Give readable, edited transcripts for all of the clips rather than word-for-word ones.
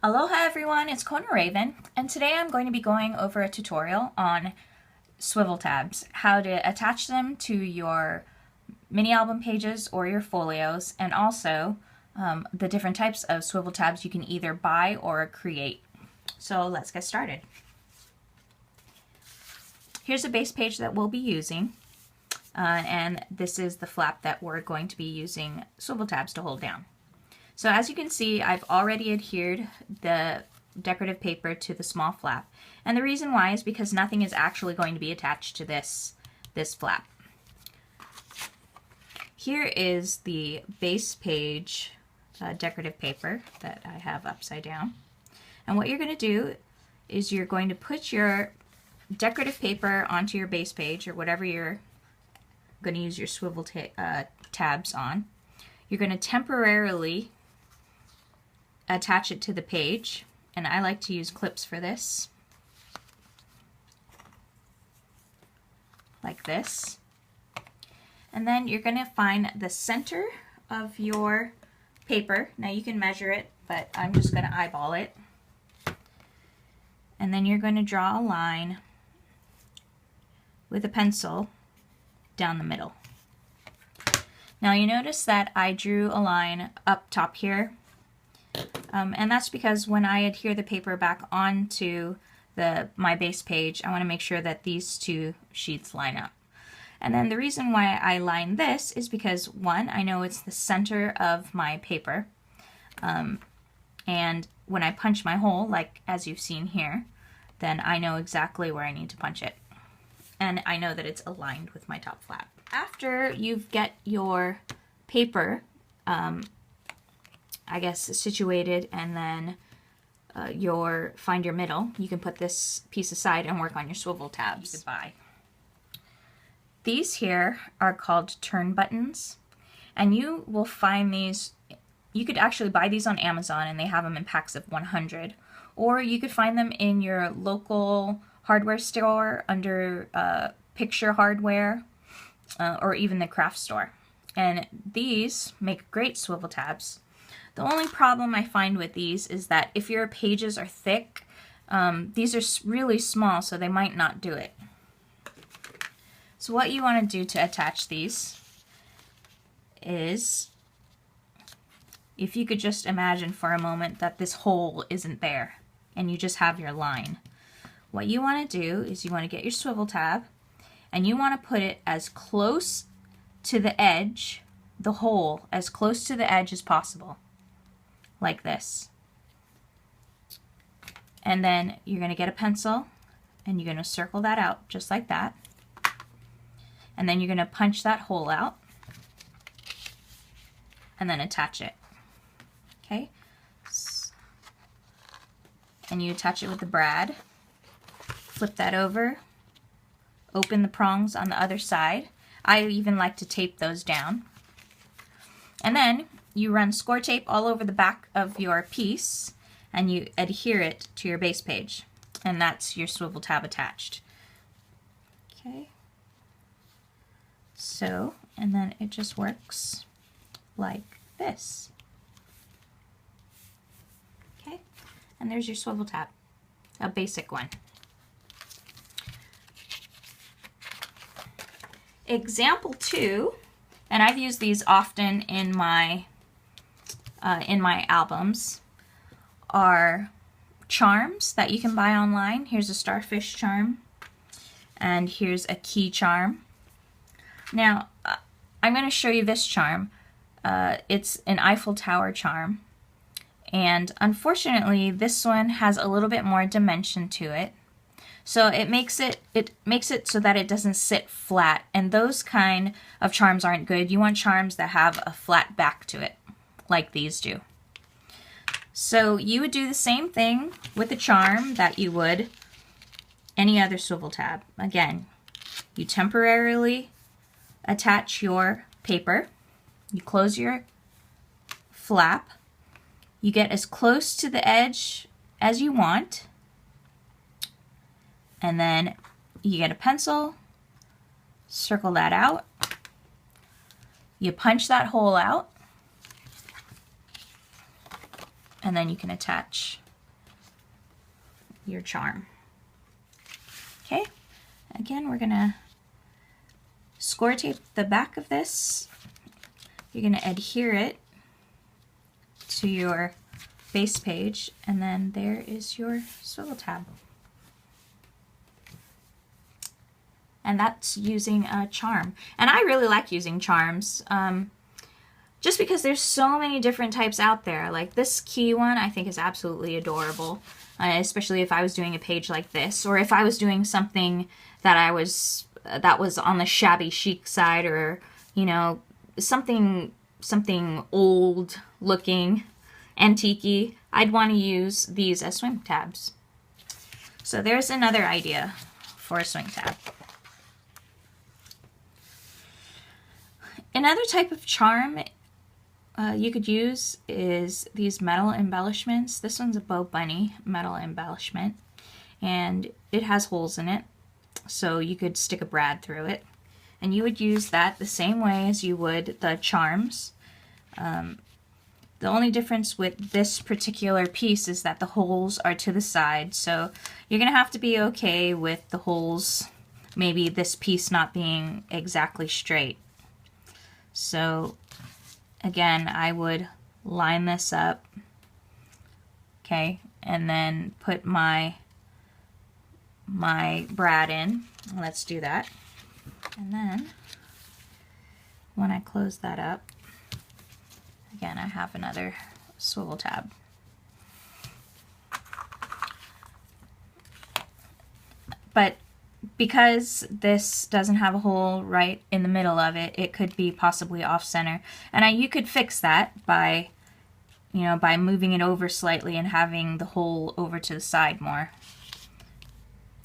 Aloha everyone, it's Kona Raven, and today I'm going to be going over a tutorial on swivel tabs, how to attach them to your mini album pages or your folios, and also the different types of swivel tabs you can either buy or create. So let's get started. Here's a base page that we'll be using, and this is the flap that we're going to be using swivel tabs to hold down. So as you can see, I've already adhered the decorative paper to the small flap. And the reason why is because nothing is actually going to be attached to this flap. Here is the base page decorative paper that I have upside down. And what you're going to do is you're going to put your decorative paper onto your base page, or whatever you're going to use your swivel tabs on. You're going to temporarily attach it to the page, and I like to use clips for this, like this. And then you're going to find the center of your paper. Now you can measure it, but I'm just going to eyeball it. And then you're going to draw a line with a pencil down the middle. Now you notice that I drew a line up top here. And that's because when I adhere the paper back onto my base page, I want to make sure that these two sheets line up. And then the reason why I line this is because, one, I know it's the center of my paper. And when I punch my hole, like as you've seen here, then I know exactly where I need to punch it. And I know that it's aligned with my top flap. After you get your paper I guess situated, and then find your middle, you can put this piece aside and work on your swivel tabs. Goodbye. These here are called turn buttons, and you will find these, you could actually buy these on Amazon, and they have them in packs of 100, or you could find them in your local hardware store under picture hardware, or even the craft store. And these make great swivel tabs. The only problem I find with these is that if your pages are thick, these are really small, so they might not do it. So what you want to do to attach these is, if you could just imagine for a moment that this hole isn't there and you just have your line. What you want to do is you want to get your swivel tab and you want to put it as close to the edge, the hole, as close to the edge as possible. Like this. And then you're going to get a pencil and you're going to circle that out just like that. And then you're going to punch that hole out and then attach it. Okay? And you attach it with the brad. Flip that over. Open the prongs on the other side. I even like to tape those down. And then you run score tape all over the back of your piece and you adhere it to your base page. And that's your swivel tab attached. Okay. So, and then it just works like this. Okay. And there's your swivel tab, a basic one. Example 2, and I've used these often in my albums, are charms that you can buy online. Here's a starfish charm, and here's a key charm. Now, I'm going to show you this charm. It's an Eiffel Tower charm, and unfortunately, this one has a little bit more dimension to it. So it makes it so that it doesn't sit flat, and those kind of charms aren't good. You want charms that have a flat back to it, like these do. So you would do the same thing with a charm that you would any other swivel tab. Again, you temporarily attach your paper, you close your flap, you get as close to the edge as you want, and then you get a pencil, circle that out, you punch that hole out, and then you can attach your charm. Okay, again, we're gonna score tape the back of this. You're gonna adhere it to your base page, and then there is your swivel tab. And that's using a charm. And I really like using charms, just because there's so many different types out there. Like this key one I think is absolutely adorable, especially if I was doing a page like this, or if I was doing something that was on the shabby chic side, or you know, something old looking, antique-y. I'd want to use these as swing tabs. So there's another idea for a swing tab. Another type of charm you could use is these metal embellishments. This one's a Bow Bunny metal embellishment, and it has holes in it, so you could stick a brad through it. And you would use that the same way as you would the charms. The only difference with this particular piece is that the holes are to the side, so you're going to have to be okay with the holes, maybe this piece not being exactly straight. So again, I would line this up, okay, and then put my brad in. Let's do that. And then when I close that up, again, I have another swivel tab. But because this doesn't have a hole right in the middle of it, it could be possibly off center. And you could fix that by, you know, by moving it over slightly and having the hole over to the side more.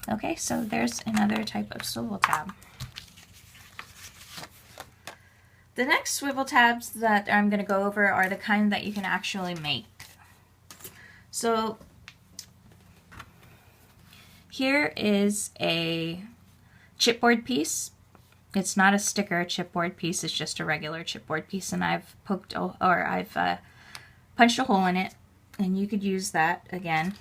Okay, so there's another type of swivel tab. The next swivel tabs that I'm going to go over are the kind that you can actually make. So here is a chipboard piece. It's not a sticker chipboard piece, it's just a regular chipboard piece, and I've punched a hole in it, and you could use that again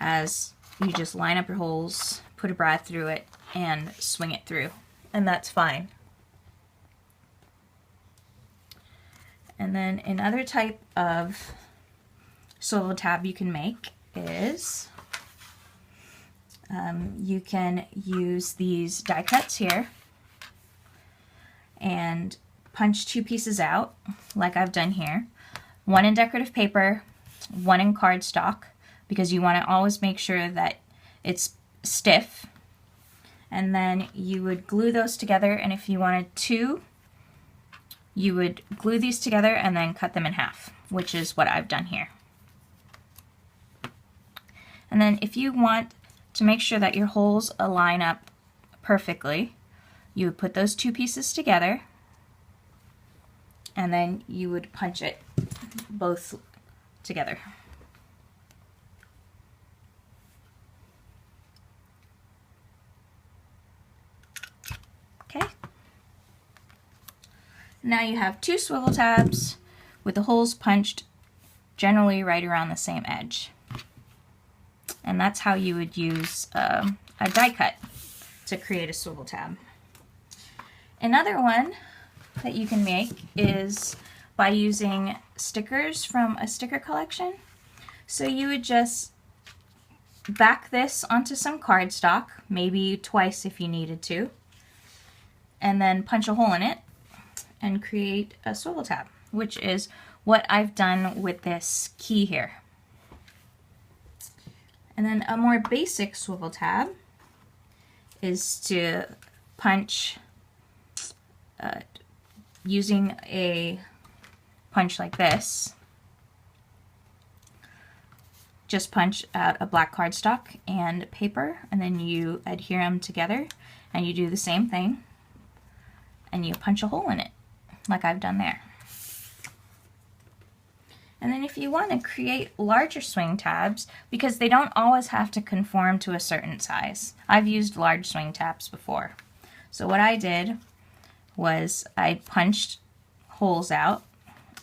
as you just line up your holes, put a brad through it, and swing it through, and that's fine. And then another type of swivel tab you can make is you can use these die cuts here and punch two pieces out like I've done here. One in decorative paper, one in cardstock, because you want to always make sure that it's stiff. And then you would glue those together, and if you wanted to, you would glue these together and then cut them in half, which is what I've done here. And then if you want to make sure that your holes align up perfectly, you would put those two pieces together, and then you would punch it both together. Okay. Now you have two swivel tabs with the holes punched generally right around the same edge. And that's how you would use a die cut to create a swivel tab. Another one that you can make is by using stickers from a sticker collection. So you would just back this onto some cardstock, maybe twice if you needed to, and then punch a hole in it and create a swivel tab, which is what I've done with this key here. And then a more basic swivel tab is to punch using a punch like this. Just punch out a black cardstock and paper, and then you adhere them together, and you do the same thing, and you punch a hole in it, like I've done there. And then if you want to create larger swing tabs, because they don't always have to conform to a certain size. I've used large swing tabs before. So what I did was I punched holes out,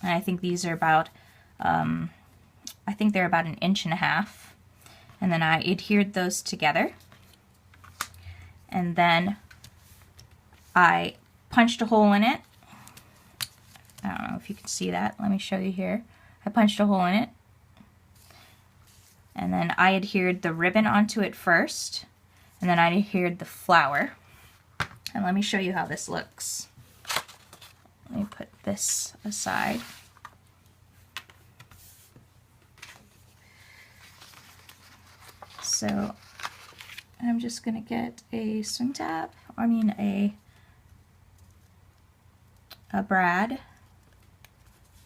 and I think these are about, I think they're about 1.5 inches, and then I adhered those together, and then I punched a hole in it. I don't know if you can see that. Let me show you here. I punched a hole in it, and then I adhered the ribbon onto it first, and then I adhered the flower. And let me show you how this looks. Let me put this aside. So I'm just gonna get a swing tab, a brad,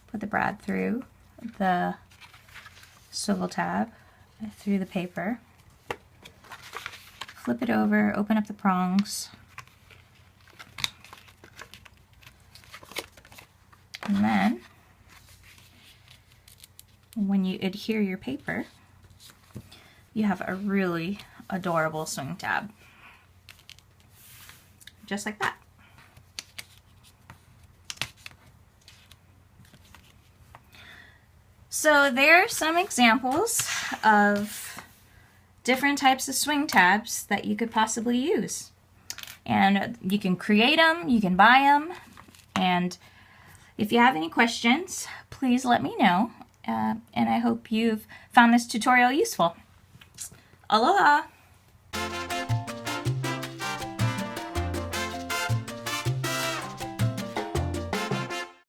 put the brad through the swivel tab, through the paper, flip it over, open up the prongs, and then when you adhere your paper, you have a really adorable swing tab. Just like that. So there are some examples of different types of swing tabs that you could possibly use. And you can create them, you can buy them, and if you have any questions, please let me know. And I hope you've found this tutorial useful. Aloha!